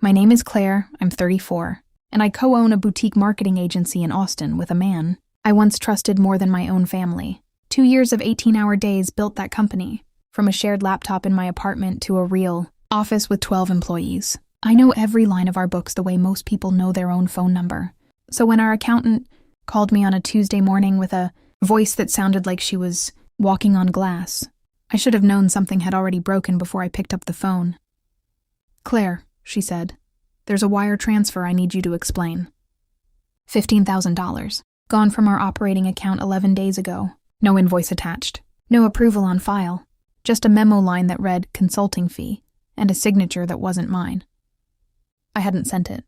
My name is Claire, I'm 34, and I co-own a boutique marketing agency in Austin with a man I once trusted more than my own family. 2 years of 18-hour days built that company, from a shared laptop in my apartment to a real office with 12 employees. I know every line of our books the way most people know their own phone number. So when our accountant called me on a Tuesday morning with a voice that sounded like she was walking on glass, I should have known something had already broken before I picked up the phone. "Claire," she said, "there's a wire transfer I need you to explain. $15,000. Gone from our operating account 11 days ago. No invoice attached. No approval on file. Just a memo line that read consulting fee and a signature that wasn't mine." I hadn't sent it.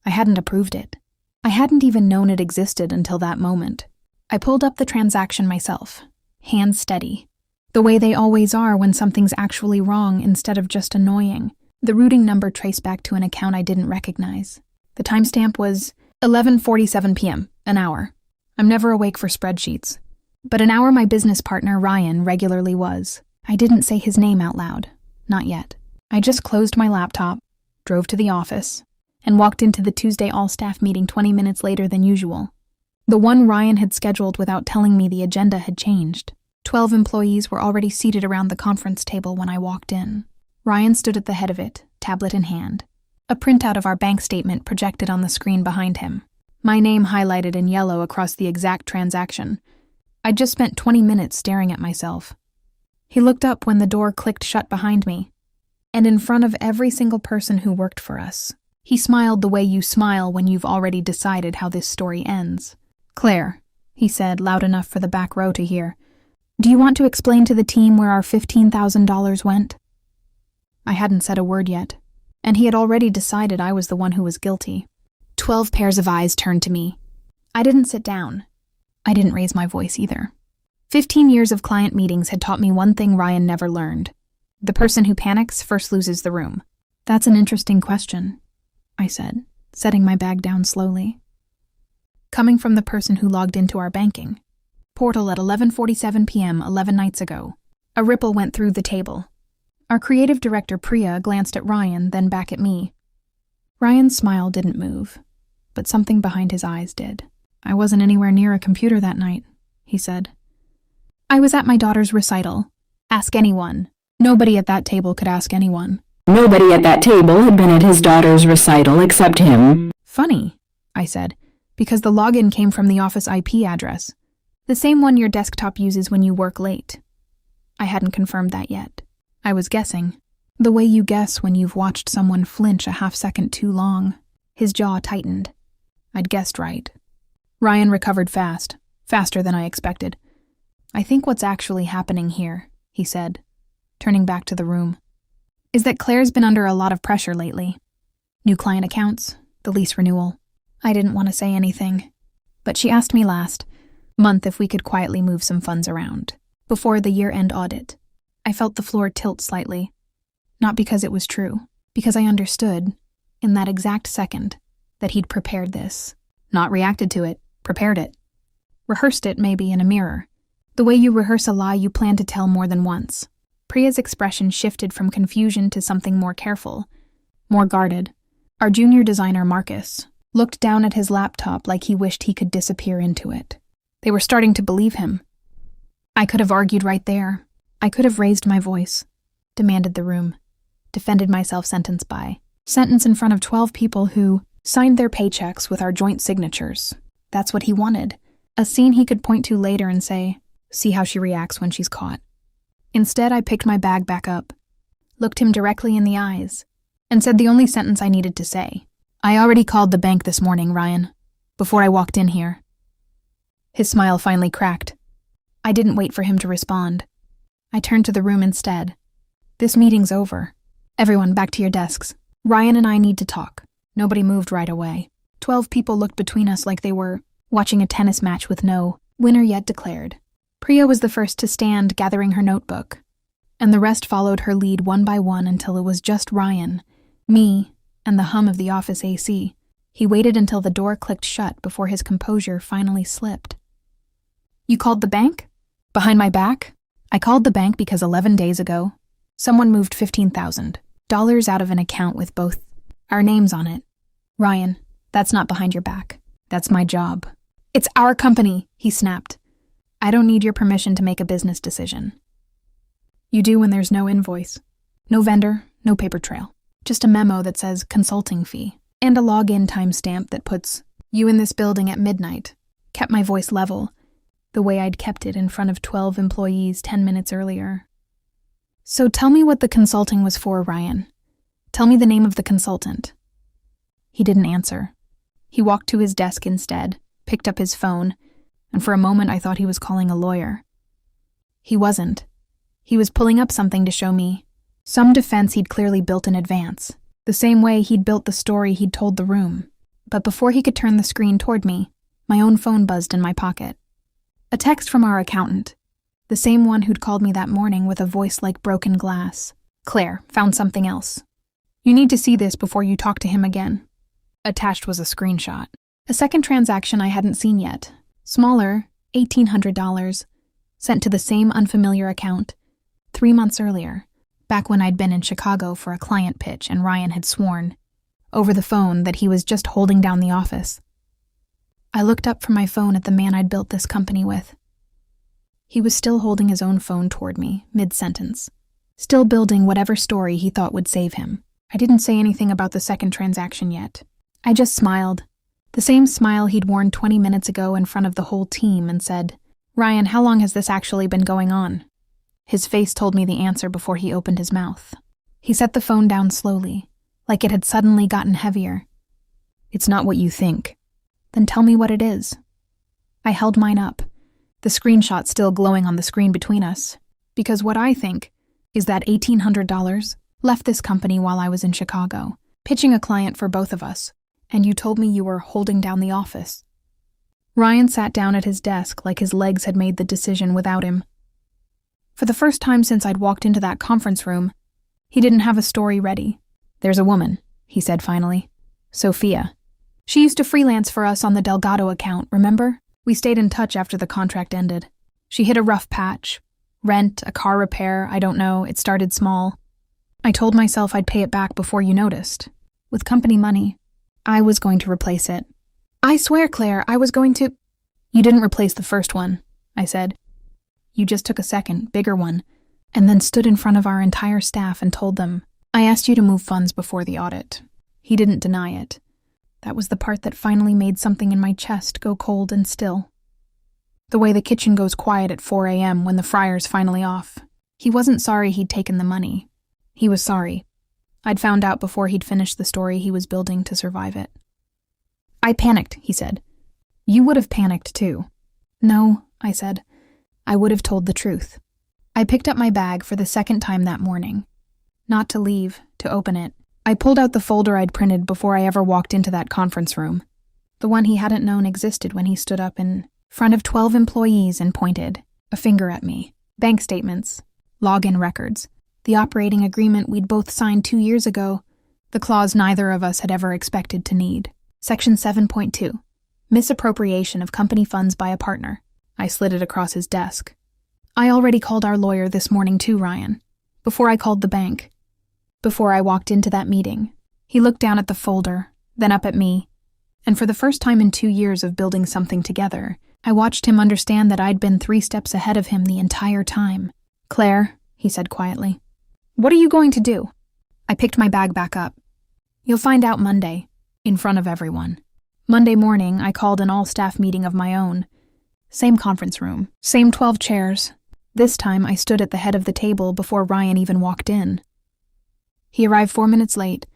I hadn't approved it. I hadn't even known it existed until that moment. I pulled up the transaction myself, hands steady, the way they always are when something's actually wrong instead of just annoying. The routing number traced back to an account I didn't recognize. The timestamp was 11:47 p.m., an hour. I'm never awake for spreadsheets. But an hour my business partner, Ryan, regularly was. I didn't say his name out loud. Not yet. I just closed my laptop, drove to the office, and walked into the Tuesday all-staff meeting 20 minutes later than usual. The one Ryan had scheduled without telling me the agenda had changed. 12 employees were already seated around the conference table when I walked in. Ryan stood at the head of it, tablet in hand. A printout of our bank statement projected on the screen behind him. My name highlighted in yellow across the exact transaction. I'd just spent 20 minutes staring at myself. He looked up when the door clicked shut behind me, and in front of every single person who worked for us. He smiled the way you smile when you've already decided how this story ends. "Claire," he said, loud enough for the back row to hear, "do you want to explain to the team where our $15,000 went?" I hadn't said a word yet, and he had already decided I was the one who was guilty. 12 pairs of eyes turned to me. I didn't sit down. I didn't raise my voice either. 15 years of client meetings had taught me one thing Ryan never learned. The person who panics first loses the room. "That's an interesting question," I said, setting my bag down slowly. "Coming from the person who logged into our banking portal at 11:47 p.m. 11 nights ago." A ripple went through the table. Our creative director, Priya, glanced at Ryan, then back at me. Ryan's smile didn't move, but something behind his eyes did. "I wasn't anywhere near a computer that night," he said. "I was at my daughter's recital. Ask anyone. Nobody at that table could ask anyone." Nobody at that table had been at his daughter's recital except him. "Funny," I said, "because the login came from the office IP address, the same one your desktop uses when you work late." I hadn't confirmed that yet. I was guessing. The way you guess when you've watched someone flinch a half-second too long. His jaw tightened. I'd guessed right. Ryan recovered fast, faster than I expected. "I think what's actually happening here," he said, turning back to the room, "is that Claire's been under a lot of pressure lately. New client accounts, the lease renewal." I didn't want to say anything, but she asked me last month if we could quietly move some funds around before the year-end audit. I felt the floor tilt slightly, not because it was true, because I understood, in that exact second, that he'd prepared this. Not reacted to it, prepared it. Rehearsed it, maybe, in a mirror. The way you rehearse a lie you plan to tell more than once. Priya's expression shifted from confusion to something more careful, more guarded. Our junior designer, Marcus, looked down at his laptop like he wished he could disappear into it. They were starting to believe him. I could have argued right there. I could have raised my voice, demanded the room, defended myself sentence by sentence in front of 12 people who signed their paychecks with our joint signatures. That's what he wanted. A scene he could point to later and say, "See how she reacts when she's caught." Instead, I picked my bag back up, looked him directly in the eyes, and said the only sentence I needed to say. "I already called the bank this morning, Ryan, before I walked in here." His smile finally cracked. I didn't wait for him to respond. I turned to the room instead. "This meeting's over. Everyone, back to your desks. Ryan and I need to talk." Nobody moved right away. 12 people looked between us like they were watching a tennis match with no winner yet declared. Priya was the first to stand, gathering her notebook, and the rest followed her lead one by one until it was just Ryan, me, and the hum of the office AC. He waited until the door clicked shut before his composure finally slipped. "You called the bank? Behind my back?" "I called the bank because 11 days ago, someone moved $15,000 out of an account with both Our names on it. Ryan, that's not behind your back. That's my job. It's our company, he snapped. I don't need your permission to make a business decision. You do when there's no invoice. No vendor, no paper trail. Just a memo that says consulting fee. And a login timestamp that puts you in this building at midnight. Kept my voice level, the way I'd kept it in front of 12 employees 10 minutes earlier. So tell me what the consulting was for, Ryan. Tell me the name of the consultant. He didn't answer. He walked to his desk instead, picked up his phone, and for a moment I thought he was calling a lawyer. He wasn't. He was pulling up something to show me some defense he'd clearly built in advance, the same way he'd built the story he'd told the room. But before he could turn the screen toward me, my own phone buzzed in my pocket. A text from our accountant, the same one who'd called me that morning with a voice like broken glass. Claire, found something else. You need to see this before you talk to him again. Attached was a screenshot. A second transaction I hadn't seen yet. Smaller, $1,800, sent to the same unfamiliar account, 3 months earlier, back when I'd been in Chicago for a client pitch and Ryan had sworn, over the phone, that he was just holding down the office. I looked up from my phone at the man I'd built this company with. He was still holding his own phone toward me, mid-sentence, still building whatever story he thought would save him. I didn't say anything about the second transaction yet. I just smiled, the same smile he'd worn 20 minutes ago in front of the whole team, and said, Ryan, how long has this actually been going on? His face told me the answer before he opened his mouth. He set the phone down slowly, like it had suddenly gotten heavier. It's not what you think. Then tell me what it is. I held mine up, the screenshot still glowing on the screen between us, because what I think is that $1,800 left this company while I was in Chicago, pitching a client for both of us, and you told me you were holding down the office. Ryan sat down at his desk like his legs had made the decision without him. For the first time since I'd walked into that conference room, he didn't have a story ready. There's a woman, he said finally. Sophia. She used to freelance for us on the Delgado account, remember? We stayed in touch after the contract ended. She hit a rough patch. Rent, a car repair, I don't know, it started small. I told myself I'd pay it back before you noticed. With company money, I was going to replace it. I swear, Claire, I was going to... You didn't replace the first one, I said. You just took a second, bigger one, and then stood in front of our entire staff and told them, I asked you to move funds before the audit. He didn't deny it. That was the part that finally made something in my chest go cold and still. The way the kitchen goes quiet at 4 a.m. when the fryer's finally off. He wasn't sorry he'd taken the money. He was sorry. I'd found out before he'd finished the story he was building to survive it. I panicked, he said. You would have panicked too. No, I said. I would have told the truth. I picked up my bag for the second time that morning. Not to leave, to open it. I pulled out the folder I'd printed before I ever walked into that conference room. The one he hadn't known existed when he stood up in front of 12 employees and pointed a finger at me. Bank statements, login records, the operating agreement we'd both signed 2 years ago, the clause neither of us had ever expected to need. Section 7.2, misappropriation of company funds by a partner. I slid it across his desk. I already called our lawyer this morning too, Ryan. Before I called the bank. Before I walked into that meeting. He looked down at the folder, then up at me, and for the first time in 2 years of building something together, I watched him understand that I'd been 3 steps ahead of him the entire time. Claire, he said quietly, what are you going to do? I picked my bag back up. You'll find out Monday, in front of everyone. Monday morning, I called an all-staff meeting of my own. Same conference room, same 12 chairs. This time, I stood at the head of the table before Ryan even walked in. He arrived 4 minutes late,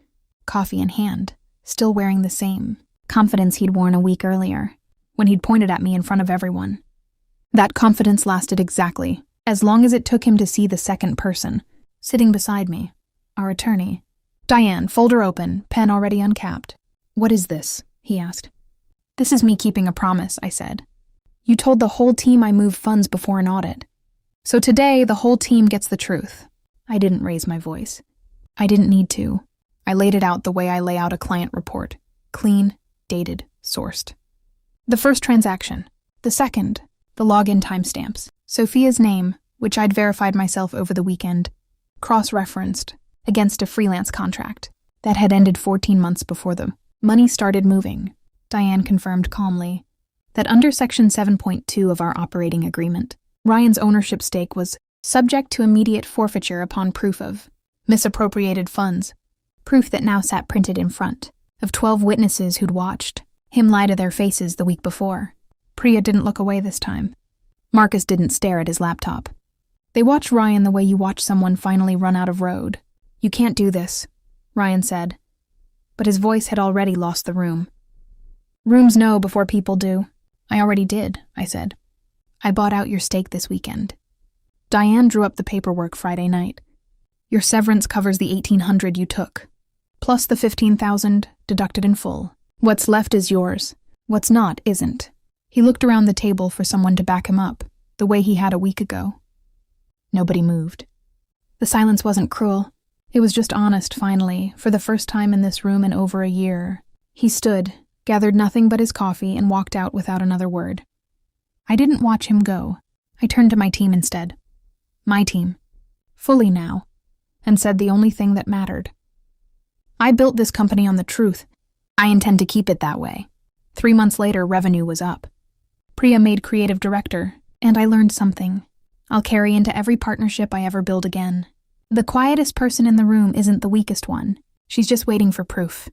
coffee in hand, still wearing the same confidence he'd worn a week earlier, when he'd pointed at me in front of everyone. That confidence lasted exactly as long as it took him to see the second person, sitting beside me, our attorney. Diane, folder open, pen already uncapped. What is this? He asked. This is me keeping a promise, I said. You told the whole team I moved funds before an audit. So today, the whole team gets the truth. I didn't raise my voice. I didn't need to. I laid it out the way I lay out a client report. Clean, dated, sourced. The first transaction. The second. The login timestamps. Sophia's name, which I'd verified myself over the weekend. Cross-referenced against a freelance contract. that had ended 14 months before the money started moving. Diane confirmed calmly that under Section 7.2 of our operating agreement, Ryan's ownership stake was subject to immediate forfeiture upon proof of misappropriated funds, proof that now sat printed in front of 12 witnesses who'd watched him lie to their faces the week before. Priya didn't look away this time. Marcus didn't stare at his laptop. They watched Ryan the way you watch someone finally run out of road. "You can't do this," Ryan said, but his voice had already lost the room. "Rooms know before people do." "I already did," I said. "I bought out your stake this weekend." Diane drew up the paperwork Friday night. "Your severance covers the $1,800 you took, plus the $15,000 deducted in full. What's left is yours. What's not isn't." He looked around the table for someone to back him up, the way he had a week ago. Nobody moved. The silence wasn't cruel. It was just honest, finally, for the first time in this room in over a year. He stood, gathered nothing but his coffee, and walked out without another word. I didn't watch him go. I turned to my team instead. My team. Fully now. And said the only thing that mattered. I built this company on the truth. I intend to keep it that way. 3 months later, revenue was up. Priya made creative director, and I learned something I'll carry into every partnership I ever build again. The quietest person in the room isn't the weakest one. She's just waiting for proof.